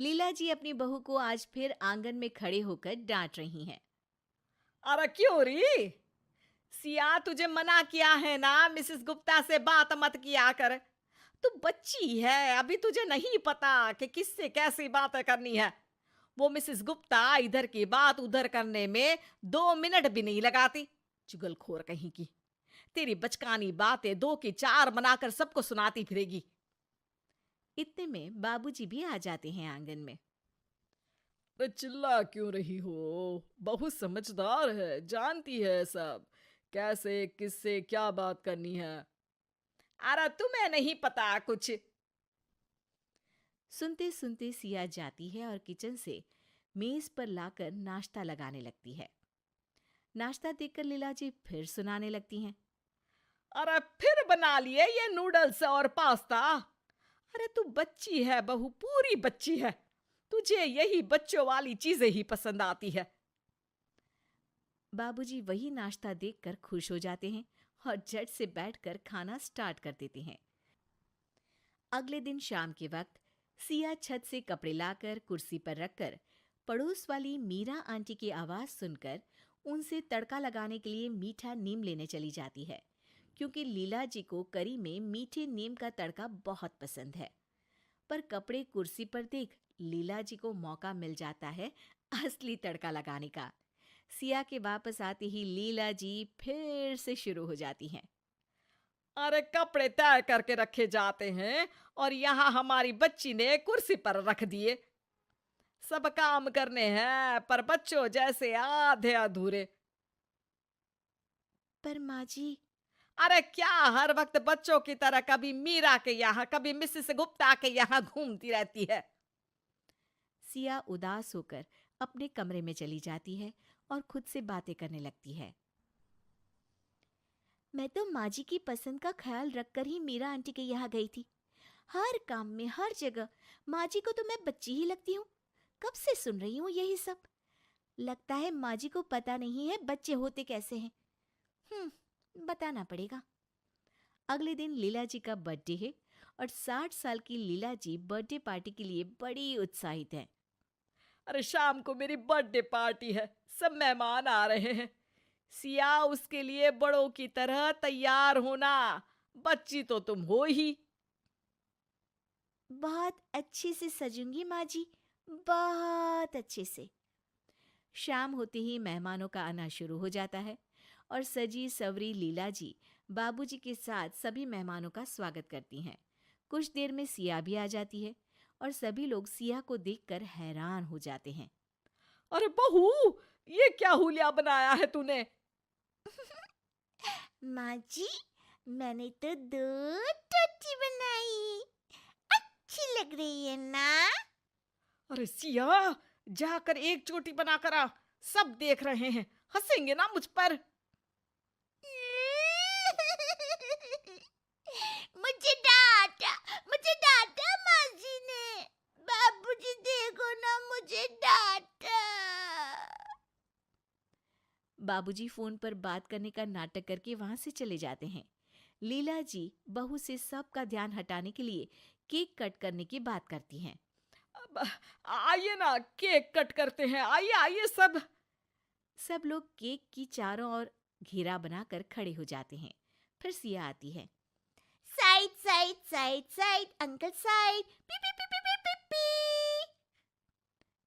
लीला जी अपनी बहू को आज फिर आंगन में खड़े होकर डांट रही हैं। अरे क्यों री? सिया तुझे मना किया है ना, मिसेस गुप्ता से बात मत किया कर। तू बच्ची है, अभी तुझे नहीं पता कि किससे कैसी बातें करनी है। वो मिसेस गुप्ता इधर की बात उधर करने में 2 मिनट भी नहीं लगाती। चुगलखोर कहीं की। तेरी बचकानी बातें 2 की 4 बनाकर सबको सुनाती फिरेगी। इतने में बाबूजी भी आ जाते हैं आंगन में। अरे चिल्ला क्यों रही हो? बहू समझदार है, जानती है सब, कैसे किससे क्या बात करनी है। अरे तुम्हें नहीं पता कुछ। सुनते सुनते सिया जाती है और किचन से मेज पर लाकर नाश्ता लगाने लगती है। नाश्ता देखकर लीला जी फिर सुनाने लगती हैं। अरे फिर बना लिए ये नूडल्स और पास्ता। अरे तू बच्ची है बहू, पूरी बच्ची है। तुझे यही बच्चों वाली चीजें ही पसंद आती है। बाबूजी वही नाश्ता देखकर खुश हो जाते हैं और झट से बैठकर खाना स्टार्ट कर देते हैं। अगले दिन शाम के वक्त सिया छत से कपड़े लाकर कुर्सी पर रखकर पड़ोस वाली मीरा आंटी की आवाज सुनकर उनसे तड़का लगाने के लिए मीठा नीम लेने चली जाती है, क्योंकि लीला जी को करी में मीठे नीम का तड़का बहुत पसंद है। पर कपड़े कुर्सी पर देख लीला जी को मौका मिल जाता है असली तड़का लगाने का। सिया के वापस आते ही लीला जी फिर से शुरू हो जाती हैं। अरे कपड़े तय करके रखे जाते हैं और यहाँ हमारी बच्ची ने कुर्सी पर रख दिए। सब काम करने हैं पर बच्चों जैसे आधे अधूरे। पर माँ जी। अरे क्या हर वक्त बच्चों की तरह कभी मीरा के यहाँ कभी मिसेस गुप्ता के यहाँ घूमती रहती है? सिया उदास होकर अपने कमरे में चली जाती है और खुद से बातें करने लगती है। मैं तो माँ जी की पसंद का ख्याल रखकर ही मीरा आंटी के यहाँ गई थी। हर काम में हर जगह माँ जी को तो मैं बच्ची ही लगती हूँ। कब से सुन रही हूँ यही सब। लगता है माँ जी को पता नहीं है बच्चे होते कैसे हैं। बताना पड़ेगा। अगले दिन लीला जी का बर्थडे है और 60 साल की लीला जी बर्थडे पार्टी के लिए बड़ी उत्साहित है। अरे शाम को मेरी बर्थडे पार्टी है, सब मेहमान आ रहे हैं। सिया उसके लिए बड़ों की तरह तैयार होना। बच्ची तो तुम हो ही। बहुत अच्छे से सजूंगी माँ जी, बहुत अच्छे से। शाम होते ही मेहमानों का आना शुरू हो जाता है और सजी सवरी लीला जी बाबूजी के साथ सभी मेहमानों का स्वागत करती हैं। कुछ देर में सिया भी आ जाती है और सभी लोग सिया को देखकर हैरान हो जाते हैं। अरे बहू, ये क्या हुलिया बनाया है तूने? माँ जी, मैंने तो 2 टोटी बनाई। अच्छी लग रही है ना? अरे सिया, जाकर एक चोटी बनाकर आ। सब देख रहे हैं, हंसेंगे ना मुझ पर। मुझे डांटा माँ जी ने। बाबूजी देखो ना, मुझे डांटा। बाबूजी फोन पर बात करने का नाटक करके वहां से चले जाते हैं। लीला जी बहू से सबका ध्यान हटाने के लिए केक कट करने की बात करती हैं। अब आइए ना, केक कट करते हैं, आइए आइए सब। सब लोग केक की चारों ओर घेरा बनाकर खड़े हो जाते हैं। फिर सिया आती है। Side side side side uncle side, P P P P P P P.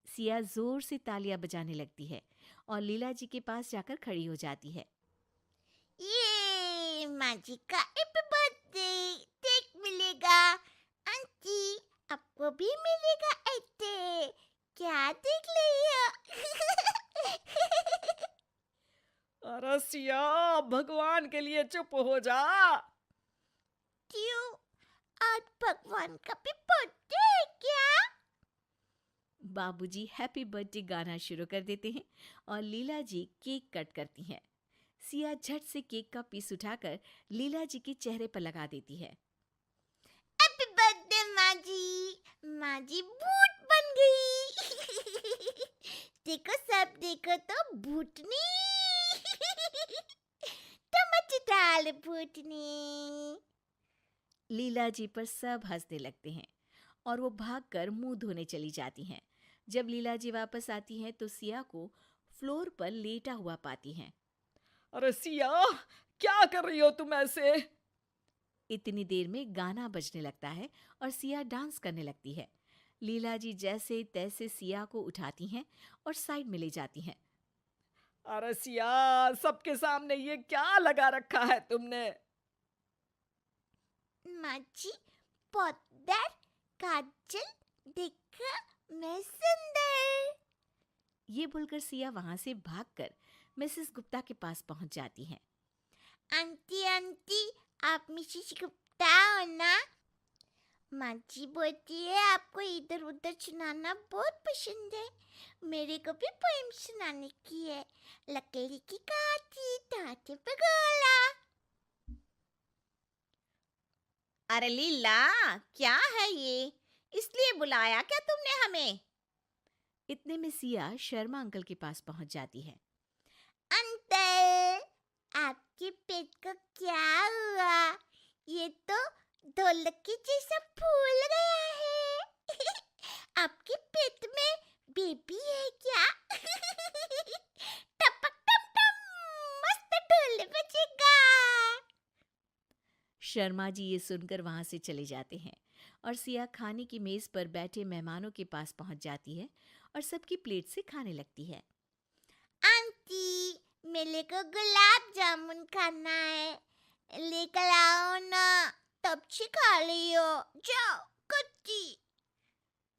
Siya जोर से तालियां बजाने लगती है और लीला जी के पास जाकर खड़ी हो जाती है। ये माँ जी का हैप्पी बर्थडे केक मिलेगा। आंटी, आपको भी मिलेगा ऐसे। क्या देख रही हो? अरे सिया, भगवान के लिए चुप हो जा। क्यों? आज भगवान का भी बर्थडे है क्या? बाबूजी हैप्पी बर्थडे गाना शुरू कर देते हैं और लीला जी केक कट करती हैं। सिया झट से केक का पीस उठाकर लीला जी के चेहरे पर लगा देती है। हैप्पी बर्थडे माँ जी। माँ जी भूत बन गई। देखो सब देखो तो भूतनी। टमाटर डाल भूतनी। लीला जी पर सब हंसने लगते हैं और वो भागकर मुंह धोने चली जाती हैं। जब लीला जी वापस आती हैं तो सिया को फ्लोर पर लेटा हुआ पाती हैं। अरे सिया, क्या कर रही हो तुम ऐसे? इतनी देर में गाना बजने लगता है और सिया डांस करने लगती है। लीला जी जैसे तैसे सिया को उठाती हैं और साइड में ले जाती हैं। अरे सिया, सबके सामने ये क्या लगा रखा है तुमने? माँ जी, पाउडर, काजल, देखा मैं सुंदर। ये बोलकर सिया वहां से भागकर मिसेस गुप्ता के पास पहुंच जाती हैं। आंटी आंटी, आप मिसेस गुप्ता हो ना? माँ जी बोलती है आपको इधर उधर सुनाना बहुत पसंद है। मेरे को भी पोएम सुनाने की है। लकड़ी की काठी ताटे पे गोला। अरे लीला, क्या है ये? इसलिए बुलाया क्या तुमने हमें? इतने में सिया शर्मा अंकल के पास पहुंच जाती है। अंकल, आपके पेट को क्या हुआ? ये तो ढोलक के जैसा फूल गया है। आपके पेट में बेबी है क्या? टपक टप टप, मस्त ढोल बजेगा। शर्मा जी ये सुनकर वहां से चले जाते हैं और सिया खाने की मेज पर बैठे मेहमानों के पास पहुंच जाती है और सबकी प्लेट से खाने लगती है। आंटी, मेरे को गुलाब जामुन खाना है, लेकर आओ ना। तब से खा लियो, जाओ कच्ची।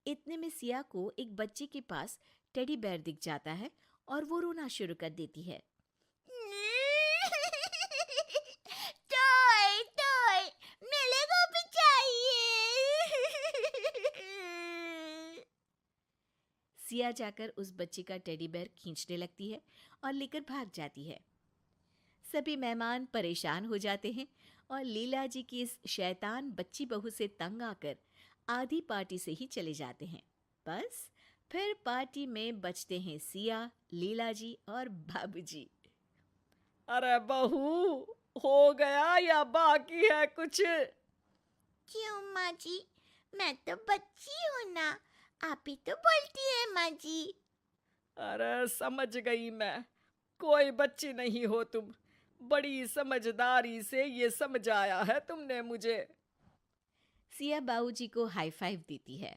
इतने में सिया को एक बच्चे के पास टेडी बेयर दिख जाता है और वो रोना शुरू कर देती है। टॉय टॉय, मेरे को भी चाहिए। सिया जाकर उस बच्चे का टेडी बेयर खींचने लगती है और लेकर भाग जाती है। सभी मेहमान परेशान हो जाते हैं और लीला जी की इस शैतान बच्ची बहू से तंग आकर आधी पार्टी से ही चले जाते हैं। बस फिर पार्टी में बचते हैं सिया, लीला जी और बाबूजी। अरे बहू, हो गया या बाकी है कुछ? क्यों माँ जी? मैं तो बच्ची हूँ ना, आप ही तो बोलती है माँ जी। अरे समझ गई मैं, कोई बच्ची नहीं हो तुम। बड़ी समझदारी से ये समझाया है तुमने मुझे। सिया बाबूजी को हाई फाइव देती है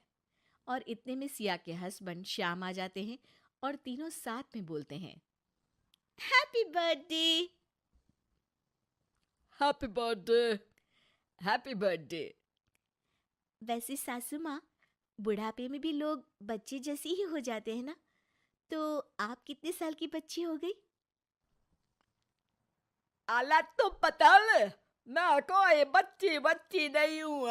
और इतने में सिया के हस्बैंड श्याम आ जाते हैं और तीनों साथ में बोलते हैं, happy birthday. Happy birthday, happy birthday. वैसे सासू माँ, बुढ़ापे में भी लोग बच्चे जैसे ही हो जाते हैं ना, तो आप कितने साल की बच्ची हो गई? आला तो पतल, मैं कोई बच्ची बच्ची नहीं हूँ।